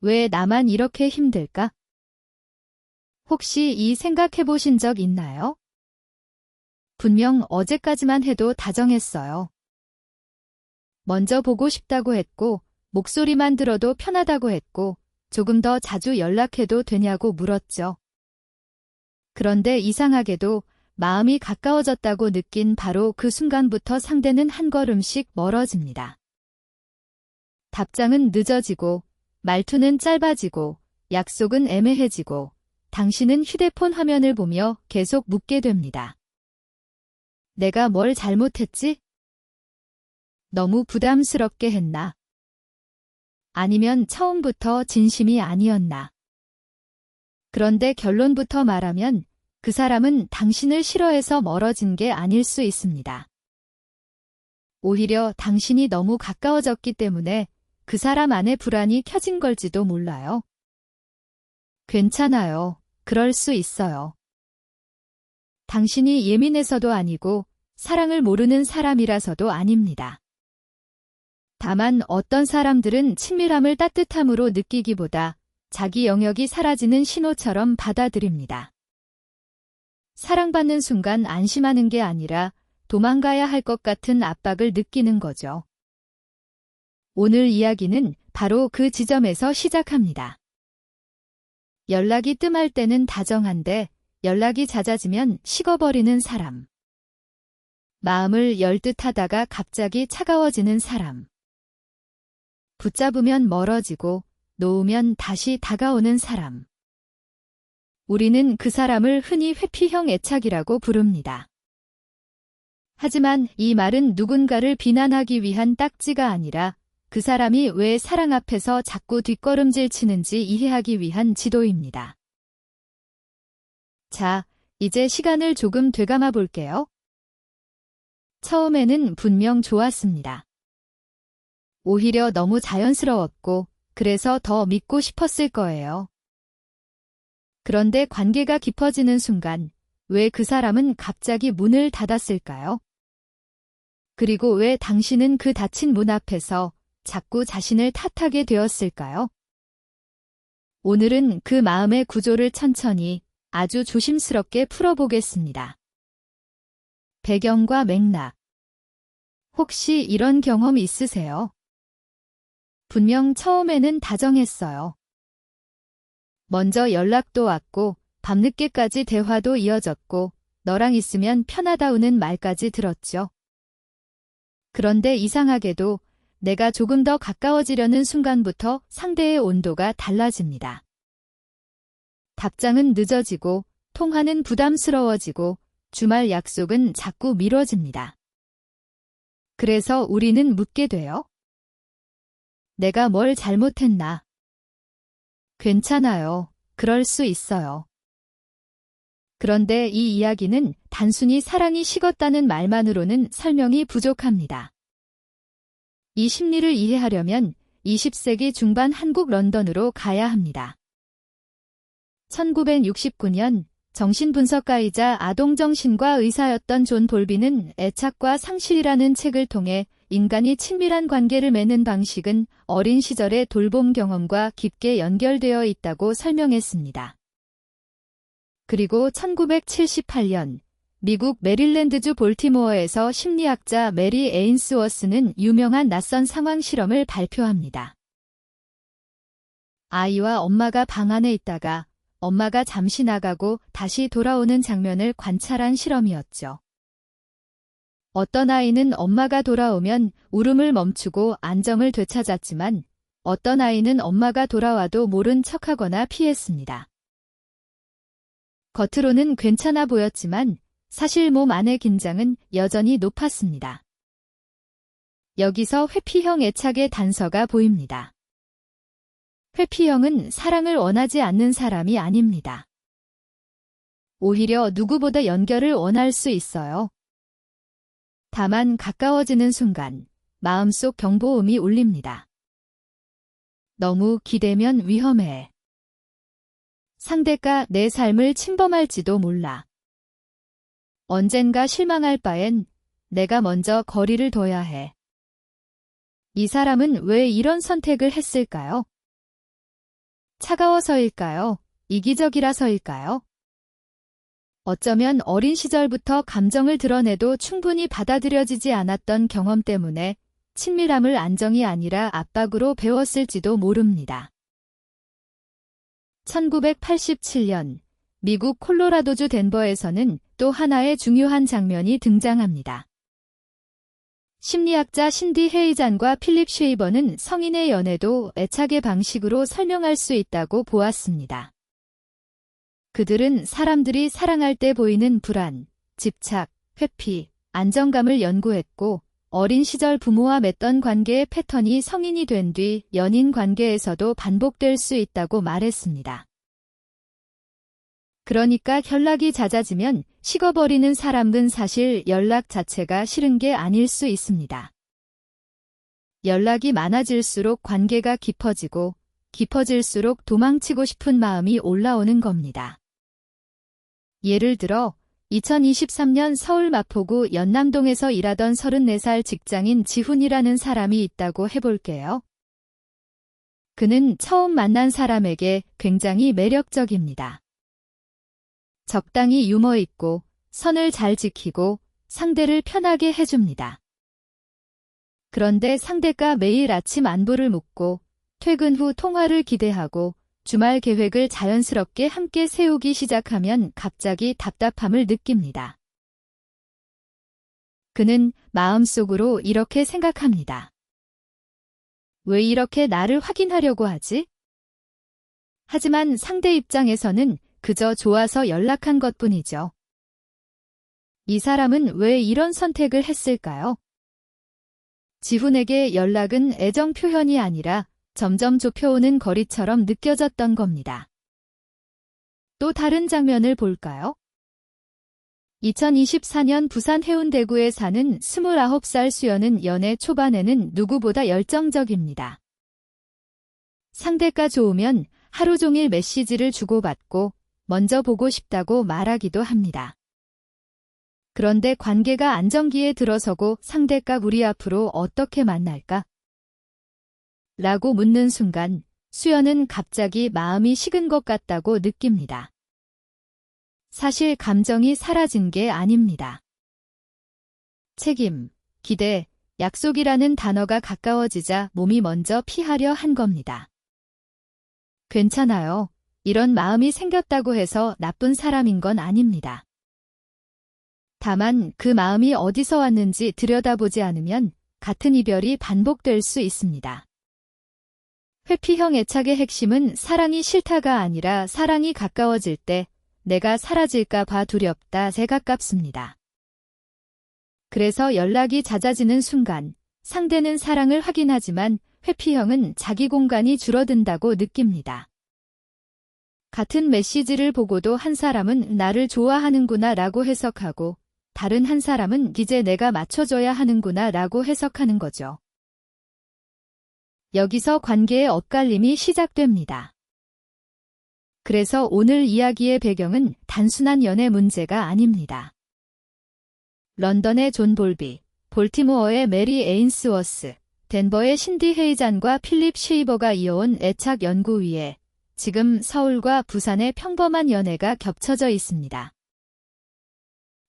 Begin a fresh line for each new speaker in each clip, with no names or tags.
왜 나만 이렇게 힘들까? 혹시 이 생각해 보신 적 있나요? 분명 어제까지만 해도 다정했어요. 먼저 보고 싶다고 했고, 목소리만 들어도 편하다고 했고, 조금 더 자주 연락해도 되냐고 물었죠. 그런데 이상하게도 마음이 가까워졌다고 느낀 바로 그 순간부터 상대는 한 걸음씩 멀어집니다. 답장은 늦어지고, 말투는 짧아지고, 약속은 애매해지고, 당신은 휴대폰 화면을 보며 계속 묻게 됩니다. 내가 뭘 잘못했지? 너무 부담스럽게 했나? 아니면 처음부터 진심이 아니었나? 그런데 결론부터 말하면 그 사람은 당신을 싫어해서 멀어진 게 아닐 수 있습니다. 오히려 당신이 너무 가까워졌기 때문에 그 사람 안에 불안이 켜진 걸지도 몰라요. 괜찮아요. 그럴 수 있어요. 당신이 예민해서도 아니고 사랑을 모르는 사람이라서도 아닙니다. 다만 어떤 사람들은 친밀함을 따뜻함으로 느끼기보다 자기 영역이 사라지는 신호처럼 받아들입니다. 사랑받는 순간 안심하는 게 아니라 도망가야 할 것 같은 압박을 느끼는 거죠. 오늘 이야기는 바로 그 지점에서 시작합니다. 연락이 뜸할 때는 다정한데 연락이 잦아지면 식어버리는 사람. 마음을 열 듯 하다가 갑자기 차가워지는 사람. 붙잡으면 멀어지고 놓으면 다시 다가오는 사람. 우리는 그 사람을 흔히 회피형 애착이라고 부릅니다. 하지만 이 말은 누군가를 비난하기 위한 딱지가 아니라 그 사람이 왜 사랑 앞에서 자꾸 뒷걸음질 치는지 이해하기 위한 지도입니다. 자, 이제 시간을 조금 되감아 볼게요. 처음에는 분명 좋았습니다. 오히려 너무 자연스러웠고 그래서 더 믿고 싶었을 거예요. 그런데 관계가 깊어지는 순간 왜 그 사람은 갑자기 문을 닫았을까요? 그리고 왜 당신은 그 닫힌 문 앞에서 자꾸 자신을 탓하게 되었을까요? 오늘은 그 마음의 구조를 천천히 아주 조심스럽게 풀어보겠습니다. 배경과 맥락. 혹시 이런 경험 있으세요? 분명 처음에는 다정했어요. 먼저 연락도 왔고 밤늦게까지 대화도 이어졌고 너랑 있으면 편하다우는 말까지 들었죠. 그런데 이상하게도 내가 조금 더 가까워지려는 순간부터 상대의 온도가 달라집니다. 답장은 늦어지고 통화는 부담스러워지고 주말 약속은 자꾸 미뤄집니다. 그래서 우리는 묻게 돼요. 내가 뭘 잘못했나? 괜찮아요. 그럴 수 있어요. 그런데 이 이야기는 단순히 사랑이 식었다는 말만으로는 설명이 부족합니다. 이 심리를 이해하려면 20세기 중반 한국 런던으로 가야 합니다. 1969년 정신분석가이자 아동정신과 의사였던 존 볼비는 애착과 상실이라는 책을 통해 인간이 친밀한 관계를 맺는 방식은 어린 시절의 돌봄 경험과 깊게 연결되어 있다고 설명했습니다. 그리고 1978년 미국 메릴랜드주 볼티모어에서 심리학자 메리 에인스워스는 유명한 낯선 상황 실험을 발표합니다. 아이와 엄마가 방 안에 있다가 엄마가 잠시 나가고 다시 돌아오는 장면을 관찰한 실험이었죠. 어떤 아이는 엄마가 돌아오면 울음을 멈추고 안정을 되찾았지만 어떤 아이는 엄마가 돌아와도 모른 척하거나 피했습니다. 겉으로는 괜찮아 보였지만 사실 몸 안의 긴장은 여전히 높았습니다. 여기서 회피형 애착의 단서가 보입니다. 회피형은 사랑을 원하지 않는 사람이 아닙니다. 오히려 누구보다 연결을 원할 수 있어요. 다만 가까워지는 순간 마음속 경보음이 울립니다. 너무 기대면 위험해. 상대가 내 삶을 침범할지도 몰라. 언젠가 실망할 바엔 내가 먼저 거리를 둬야 해. 이 사람은 왜 이런 선택을 했을까요? 차가워서일까요? 이기적이라서일까요? 어쩌면 어린 시절부터 감정을 드러내도 충분히 받아들여지지 않았던 경험 때문에 친밀함을 안정이 아니라 압박으로 배웠을지도 모릅니다. 1987년 미국 콜로라도주 덴버에서는 또 하나의 중요한 장면이 등장합니다. 심리학자 신디 헤이잔과 필립 쉐이버는 성인의 연애도 애착의 방식으로 설명할 수 있다고 보았습니다. 그들은 사람들이 사랑할 때 보이는 불안, 집착, 회피, 안정감을 연구했고 어린 시절 부모와 맺던 관계의 패턴이 성인이 된 뒤 연인 관계에서도 반복될 수 있다고 말했습니다. 그러니까 연락이 잦아지면 식어버리는 사람은 사실 연락 자체가 싫은 게 아닐 수 있습니다. 연락이 많아질수록 관계가 깊어지고 깊어질수록 도망치고 싶은 마음이 올라오는 겁니다. 예를 들어 2023년 서울 마포구 연남동에서 일하던 34살 직장인 지훈이라는 사람이 있다고 해볼게요. 그는 처음 만난 사람에게 굉장히 매력적입니다. 적당히 유머 있고 선을 잘 지키고 상대를 편하게 해줍니다. 그런데 상대가 매일 아침 안부를 묻고 퇴근 후 통화를 기대하고 주말 계획을 자연스럽게 함께 세우기 시작하면 갑자기 답답함을 느낍니다. 그는 마음속으로 이렇게 생각합니다. 왜 이렇게 나를 확인하려고 하지? 하지만 상대 입장에서는 그저 좋아서 연락한 것뿐이죠. 이 사람은 왜 이런 선택을 했을까요? 지훈에게 연락은 애정 표현이 아니라 점점 좁혀오는 거리처럼 느껴졌던 겁니다. 또 다른 장면을 볼까요? 2024년 부산 해운대구에 사는 29살 수연은 연애 초반에는 누구보다 열정적입니다. 상대가 좋으면 하루 종일 메시지를 주고받고 먼저 보고 싶다고 말하기도 합니다. 그런데 관계가 안정기에 들어서고 상대가 우리 앞으로 어떻게 만날까? 라고 묻는 순간 수연은 갑자기 마음이 식은 것 같다고 느낍니다. 사실 감정이 사라진 게 아닙니다. 책임, 기대, 약속이라는 단어가 가까워지자 몸이 먼저 피하려 한 겁니다. 괜찮아요. 이런 마음이 생겼다고 해서 나쁜 사람인 건 아닙니다. 다만 그 마음이 어디서 왔는지 들여다보지 않으면 같은 이별이 반복될 수 있습니다. 회피형 애착의 핵심은 사랑이 싫다가 아니라 사랑이 가까워질 때 내가 사라질까 봐 두렵다에 가깝습니다. 그래서 연락이 잦아지는 순간 상대는 사랑을 확인하지만 회피형은 자기 공간이 줄어든다고 느낍니다. 같은 메시지를 보고도 한 사람은 나를 좋아하는구나 라고 해석하고 다른 한 사람은 이제 내가 맞춰줘야 하는구나 라고 해석하는 거죠. 여기서 관계의 엇갈림이 시작됩니다. 그래서 오늘 이야기의 배경은 단순한 연애 문제가 아닙니다. 런던의 존 볼비, 볼티모어의 메리 에인스워스, 덴버의 신디 헤이잔과 필립 쉐이버가 이어온 애착 연구 위에 지금 서울과 부산의 평범한 연애가 겹쳐져 있습니다.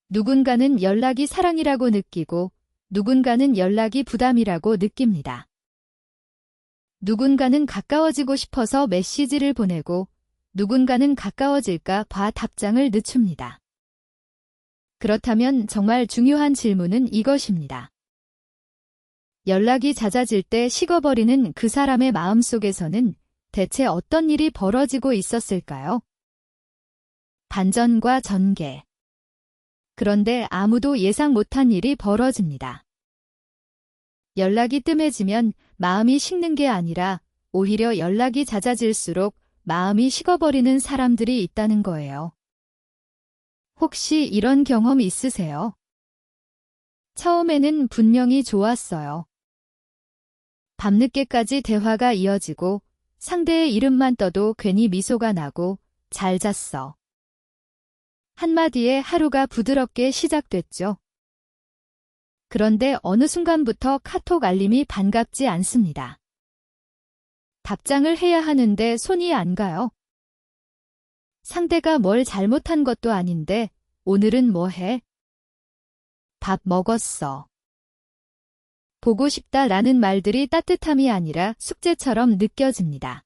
누군가는 연락이 사랑이라고 느끼고 누군가는 연락이 부담이라고 느낍니다. 누군가는 가까워지고 싶어서 메시지를 보내고 누군가는 가까워질까 봐 답장을 늦춥니다. 그렇다면 정말 중요한 질문은 이것입니다. 연락이 잦아질 때 식어버리는 그 사람의 마음속에서는 대체 어떤 일이 벌어지고 있었을까요? 반전과 전개. 그런데 아무도 예상 못한 일이 벌어집니다. 연락이 뜸해지면 마음이 식는 게 아니라 오히려 연락이 잦아질수록 마음이 식어버리는 사람들이 있다는 거예요. 혹시 이런 경험 있으세요? 처음에는 분명히 좋았어요. 밤늦게까지 대화가 이어지고 상대의 이름만 떠도 괜히 미소가 나고 잘 잤어. 한마디에 하루가 부드럽게 시작됐죠. 그런데 어느 순간부터 카톡 알림이 반갑지 않습니다. 답장을 해야 하는데 손이 안 가요. 상대가 뭘 잘못한 것도 아닌데 오늘은 뭐 해? 밥 먹었어. 보고 싶다라는 말들이 따뜻함이 아니라 숙제처럼 느껴집니다.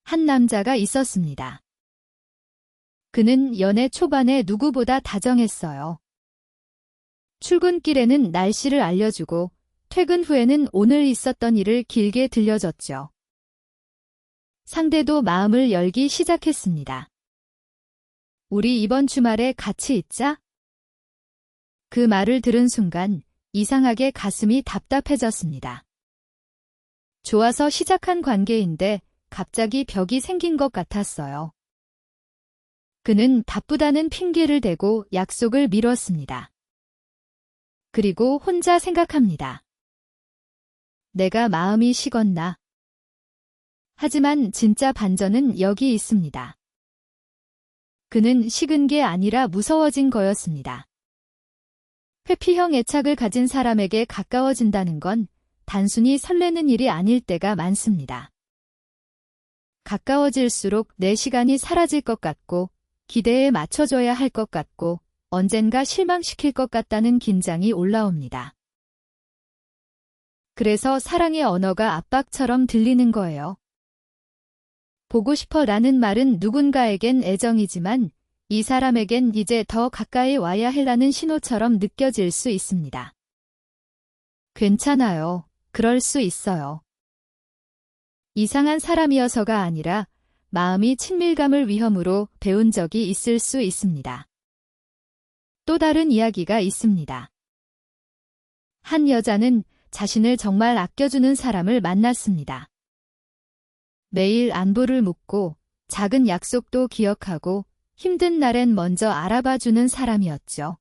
한 남자가 있었습니다. 그는 연애 초반에 누구보다 다정했어요. 출근길에는 날씨를 알려주고 퇴근 후에는 오늘 있었던 일을 길게 들려줬죠. 상대도 마음을 열기 시작했습니다. 우리 이번 주말에 같이 있자? 그 말을 들은 순간 이상하게 가슴이 답답해졌습니다. 좋아서 시작한 관계인데 갑자기 벽이 생긴 것 같았어요. 그는 바쁘다는 핑계를 대고 약속을 미뤘습니다. 그리고 혼자 생각합니다. 내가 마음이 식었나? 하지만 진짜 반전은 여기 있습니다. 그는 식은 게 아니라 무서워진 거였습니다. 회피형 애착을 가진 사람에게 가까워진다는 건 단순히 설레는 일이 아닐 때가 많습니다. 가까워질수록 내 시간이 사라질 것 같고 기대에 맞춰줘야 할 것 같고 언젠가 실망시킬 것 같다는 긴장이 올라옵니다. 그래서 사랑의 언어가 압박처럼 들리는 거예요. 보고 싶어 라는 말은 누군가에겐 애정이지만 이 사람에겐 이제 더 가까이 와야 해라는 신호처럼 느껴질 수 있습니다. 괜찮아요. 그럴 수 있어요. 이상한 사람이어서가 아니라 마음이 친밀감을 위험으로 배운 적이 있을 수 있습니다. 또 다른 이야기가 있습니다. 한 여자는 자신을 정말 아껴주는 사람을 만났습니다. 매일 안부를 묻고 작은 약속도 기억하고 힘든 날엔 먼저 알아봐주는 사람이었죠.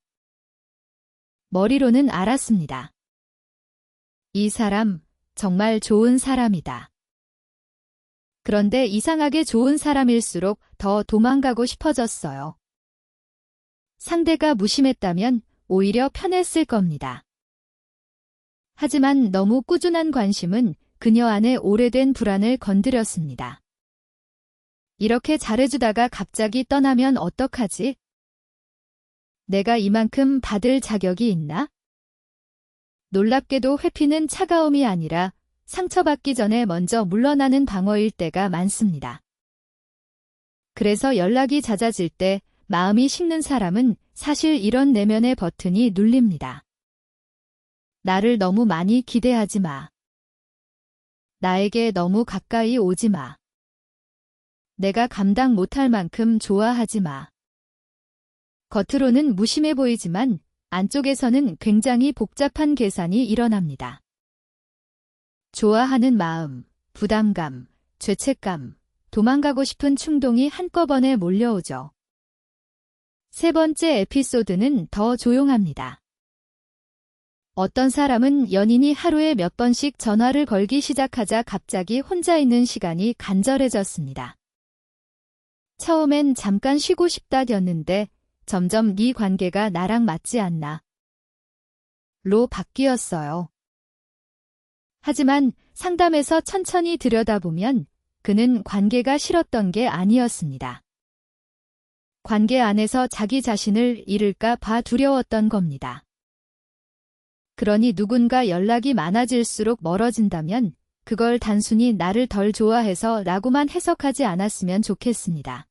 머리로는 알았습니다. 이 사람 정말 좋은 사람이다. 그런데 이상하게 좋은 사람일수록 더 도망가고 싶어졌어요. 상대가 무심했다면 오히려 편했을 겁니다. 하지만 너무 꾸준한 관심은 그녀 안에 오래된 불안을 건드렸습니다. 이렇게 잘해주다가 갑자기 떠나면 어떡하지? 내가 이만큼 받을 자격이 있나? 놀랍게도 회피는 차가움이 아니라 상처받기 전에 먼저 물러나는 방어일 때가 많습니다. 그래서 연락이 잦아질 때 마음이 식는 사람은 사실 이런 내면의 버튼이 눌립니다. 나를 너무 많이 기대하지 마. 나에게 너무 가까이 오지 마. 내가 감당 못할 만큼 좋아하지 마. 겉으로는 무심해 보이지만 안쪽에서는 굉장히 복잡한 계산이 일어납니다. 좋아하는 마음, 부담감, 죄책감, 도망가고 싶은 충동이 한꺼번에 몰려오죠. 세 번째 에피소드는 더 조용합니다. 어떤 사람은 연인이 하루에 몇 번씩 전화를 걸기 시작하자 갑자기 혼자 있는 시간이 간절해졌습니다. 처음엔 잠깐 쉬고 싶다였는데 점점 네 관계가 나랑 맞지 않나 로 바뀌었어요. 하지만 상담에서 천천히 들여다보면 그는 관계가 싫었던 게 아니었습니다. 관계 안에서 자기 자신을 잃을까 봐 두려웠던 겁니다. 그러니 누군가 연락이 많아질수록 멀어진다면 그걸 단순히 나를 덜 좋아해서 라고만 해석하지 않았으면 좋겠습니다.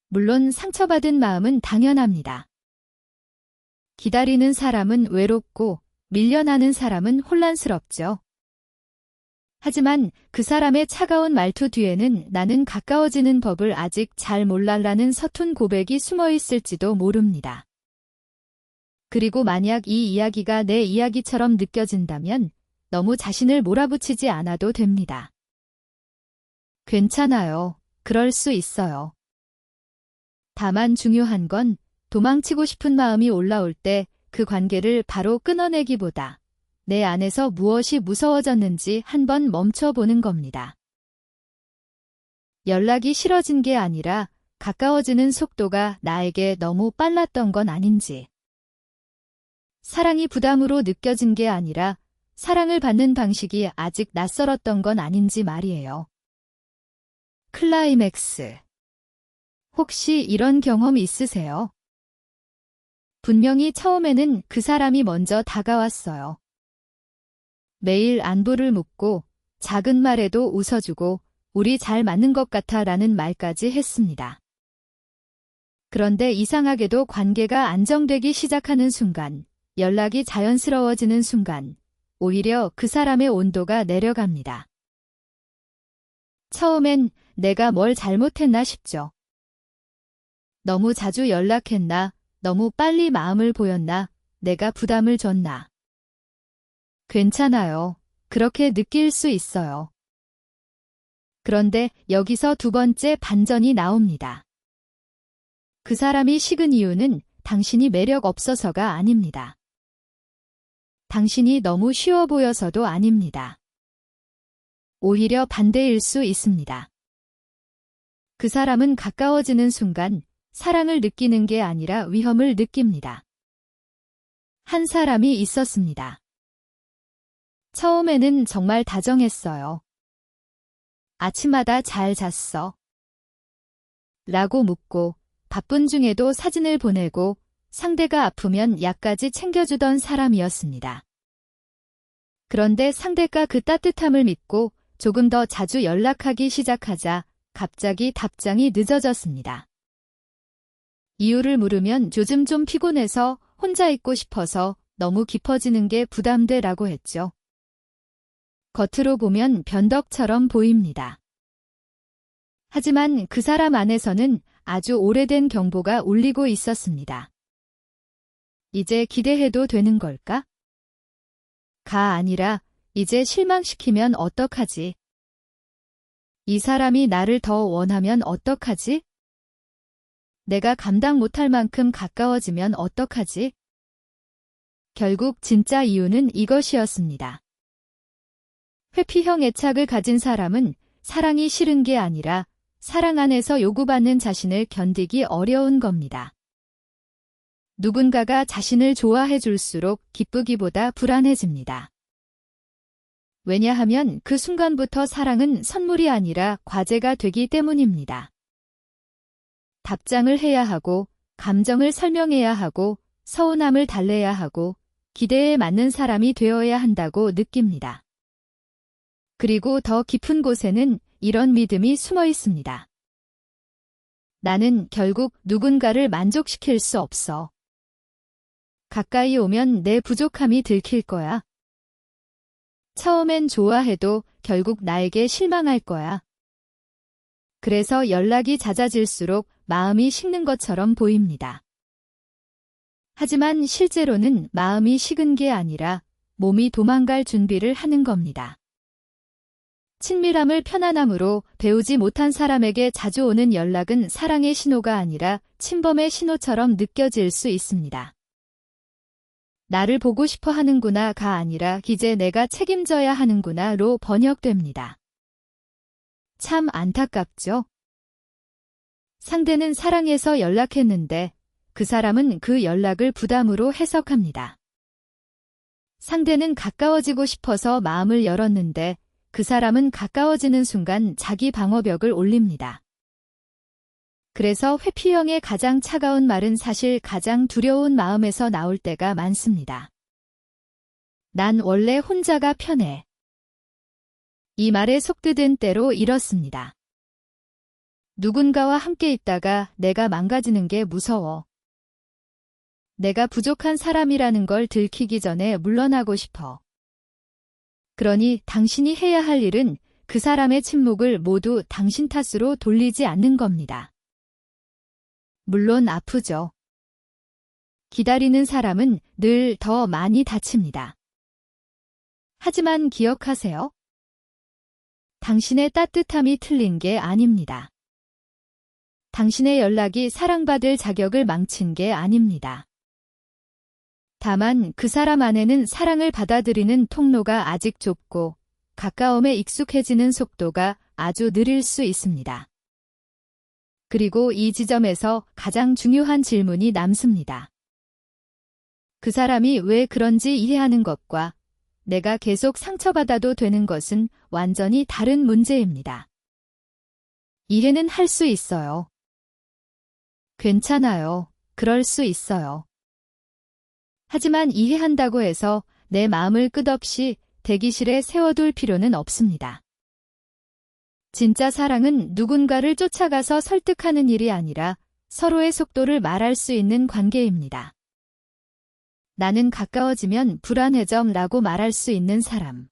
물론 상처받은 마음은 당연합니다. 기다리는 사람은 외롭고 밀려나는 사람은 혼란스럽죠. 하지만 그 사람의 차가운 말투 뒤에는 나는 가까워지는 법을 아직 잘 몰라라는 서툰 고백이 숨어 있을지도 모릅니다. 그리고 만약 이 이야기가 내 이야기처럼 느껴진다면 너무 자신을 몰아붙이지 않아도 됩니다. 괜찮아요. 그럴 수 있어요. 다만 중요한 건 도망치고 싶은 마음이 올라올 때 그 관계를 바로 끊어내기보다 내 안에서 무엇이 무서워졌는지 한번 멈춰보는 겁니다. 연락이 싫어진 게 아니라 가까워지는 속도가 나에게 너무 빨랐던 건 아닌지. 사랑이 부담으로 느껴진 게 아니라 사랑을 받는 방식이 아직 낯설었던 건 아닌지 말이에요. 클라이맥스. 혹시 이런 경험 있으세요? 분명히 처음에는 그 사람이 먼저 다가왔어요. 매일 안부를 묻고 작은 말에도 웃어주고 우리 잘 맞는 것 같아 라는 말까지 했습니다. 그런데 이상하게도 관계가 안정되기 시작하는 순간, 연락이 자연스러워지는 순간, 오히려 그 사람의 온도가 내려갑니다. 처음엔 내가 뭘 잘못했나 싶죠. 너무 자주 연락했나, 너무 빨리 마음을 보였나, 내가 부담을 줬나. 괜찮아요. 그렇게 느낄 수 있어요. 그런데 여기서 두 번째 반전이 나옵니다. 그 사람이 식은 이유는 당신이 매력 없어서가 아닙니다. 당신이 너무 쉬워 보여서도 아닙니다. 오히려 반대일 수 있습니다. 그 사람은 가까워지는 순간 사랑을 느끼는 게 아니라 위험을 느낍니다. 한 사람이 있었습니다. 처음에는 정말 다정했어요. 아침마다 잘 잤어? 라고 묻고 바쁜 중에도 사진을 보내고 상대가 아프면 약까지 챙겨주던 사람이었습니다. 그런데 상대가 그 따뜻함을 믿고 조금 더 자주 연락하기 시작하자 갑자기 답장이 늦어졌습니다. 이유를 물으면 요즘 좀 피곤해서 혼자 있고 싶어서 너무 깊어지는 게 부담돼라고 했죠. 겉으로 보면 변덕처럼 보입니다. 하지만 그 사람 안에서는 아주 오래된 경보가 울리고 있었습니다. 이제 기대해도 되는 걸까? 가 아니라 이제 실망시키면 어떡하지? 이 사람이 나를 더 원하면 어떡하지? 내가 감당 못할 만큼 가까워지면 어떡하지? 결국 진짜 이유는 이것이었습니다. 회피형 애착을 가진 사람은 사랑이 싫은 게 아니라 사랑 안에서 요구받는 자신을 견디기 어려운 겁니다. 누군가가 자신을 좋아해 줄수록 기쁘기보다 불안해집니다. 왜냐하면 그 순간부터 사랑은 선물이 아니라 과제가 되기 때문입니다. 답장을 해야 하고, 감정을 설명해야 하고, 서운함을 달래야 하고, 기대에 맞는 사람이 되어야 한다고 느낍니다. 그리고 더 깊은 곳에는 이런 믿음이 숨어 있습니다. 나는 결국 누군가를 만족시킬 수 없어. 가까이 오면 내 부족함이 들킬 거야. 처음엔 좋아해도 결국 나에게 실망할 거야. 그래서 연락이 잦아질수록 마음이 식는 것처럼 보입니다. 하지만 실제로는 마음이 식은 게 아니라 몸이 도망갈 준비를 하는 겁니다. 친밀함을 편안함으로 배우지 못한 사람에게 자주 오는 연락은 사랑의 신호가 아니라 침범의 신호처럼 느껴질 수 있습니다. 나를 보고 싶어 하는구나가 아니라 이제 내가 책임져야 하는구나로 번역됩니다. 참 안타깝죠? 상대는 사랑해서 연락했는데 그 사람은 그 연락을 부담으로 해석합니다. 상대는 가까워지고 싶어서 마음을 열었는데 그 사람은 가까워지는 순간 자기 방어벽을 올립니다. 그래서 회피형의 가장 차가운 말은 사실 가장 두려운 마음에서 나올 때가 많습니다. 난 원래 혼자가 편해. 이 말에 속드는 때로 이렇습니다. 누군가와 함께 있다가 내가 망가지는 게 무서워. 내가 부족한 사람이라는 걸 들키기 전에 물러나고 싶어. 그러니 당신이 해야 할 일은 그 사람의 침묵을 모두 당신 탓으로 돌리지 않는 겁니다. 물론 아프죠. 기다리는 사람은 늘 더 많이 다칩니다. 하지만 기억하세요. 당신의 따뜻함이 틀린 게 아닙니다. 당신의 연락이 사랑받을 자격을 망친 게 아닙니다. 다만 그 사람 안에는 사랑을 받아들이는 통로가 아직 좁고 가까움에 익숙해지는 속도가 아주 느릴 수 있습니다. 그리고 이 지점에서 가장 중요한 질문이 남습니다. 그 사람이 왜 그런지 이해하는 것과 내가 계속 상처받아도 되는 것은 완전히 다른 문제입니다. 이해는 할 수 있어요. 괜찮아요. 그럴 수 있어요. 하지만 이해한다고 해서 내 마음을 끝없이 대기실에 세워둘 필요는 없습니다. 진짜 사랑은 누군가를 쫓아가서 설득하는 일이 아니라 서로의 속도를 말할 수 있는 관계입니다. 나는 가까워지면 불안해져라고 말할 수 있는 사람.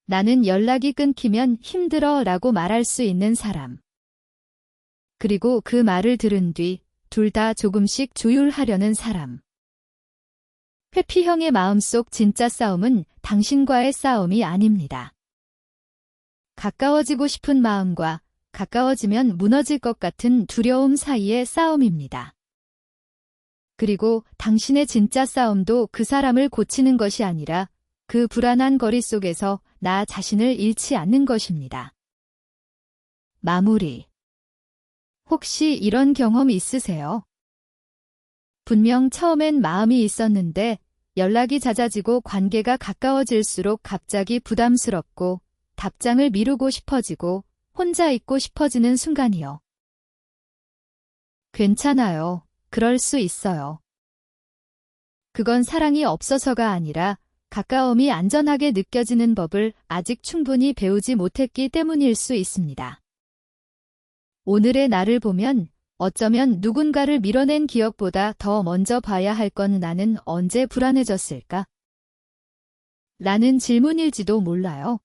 나는 연락이 끊기면 힘들어라고 말할 수 있는 사람. 그리고 그 말을 들은 뒤 둘 다 조금씩 조율하려는 사람. 회피형의 마음속 진짜 싸움은 당신과의 싸움이 아닙니다. 가까워지고 싶은 마음과 가까워지면 무너질 것 같은 두려움 사이의 싸움입니다. 그리고 당신의 진짜 싸움도 그 사람을 고치는 것이 아니라 그 불안한 거리 속에서 나 자신을 잃지 않는 것입니다. 마무리. 혹시 이런 경험 있으세요? 분명 처음엔 마음이 있었는데 연락이 잦아지고 관계가 가까워질수록 갑자기 부담스럽고 답장을 미루고 싶어지고 혼자 있고 싶어지는 순간이요. 괜찮아요. 그럴 수 있어요. 그건 사랑이 없어서가 아니라 가까움이 안전하게 느껴지는 법을 아직 충분히 배우지 못했기 때문일 수 있습니다. 오늘의 나를 보면 어쩌면 누군가를 밀어낸 기억보다 더 먼저 봐야 할 건 나는 언제 불안해졌을까? 라는 질문일지도 몰라요.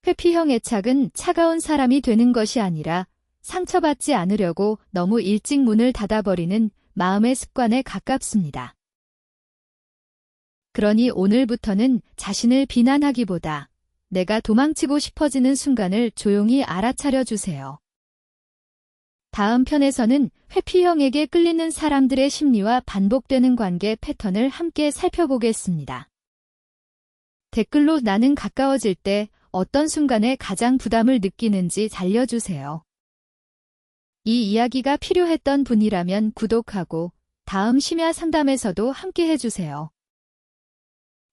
회피형 애착은 차가운 사람이 되는 것이 아니라 상처받지 않으려고 너무 일찍 문을 닫아버리는 마음의 습관에 가깝습니다. 그러니 오늘부터는 자신을 비난하기보다 내가 도망치고 싶어지는 순간을 조용히 알아차려 주세요. 다음 편에서는 회피형에게 끌리는 사람들의 심리와 반복되는 관계 패턴을 함께 살펴보겠습니다. 댓글로 나는 가까워질 때 어떤 순간에 가장 부담을 느끼는지 알려주세요. 이 이야기가 필요했던 분이라면 구독하고 다음 심야 상담에서도 함께 해주세요.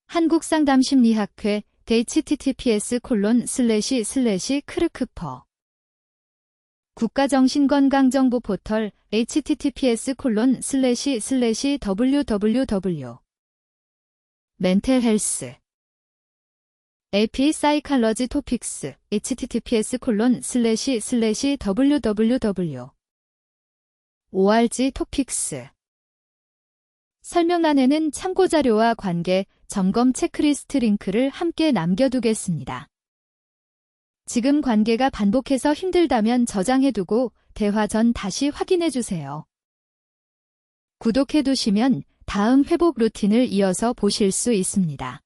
한국상담심리학회 https://크르크퍼 국가정신건강정보 포털 https://www 멘탈헬스 AP 사이칼러지 토픽스 https://www org 토픽스 설명란에는 참고자료와 관계 점검 체크리스트 링크를 함께 남겨두겠습니다. 지금 관계가 반복해서 힘들다면 저장해두고 대화 전 다시 확인해주세요. 구독해두시면 다음 회복 루틴을 이어서 보실 수 있습니다.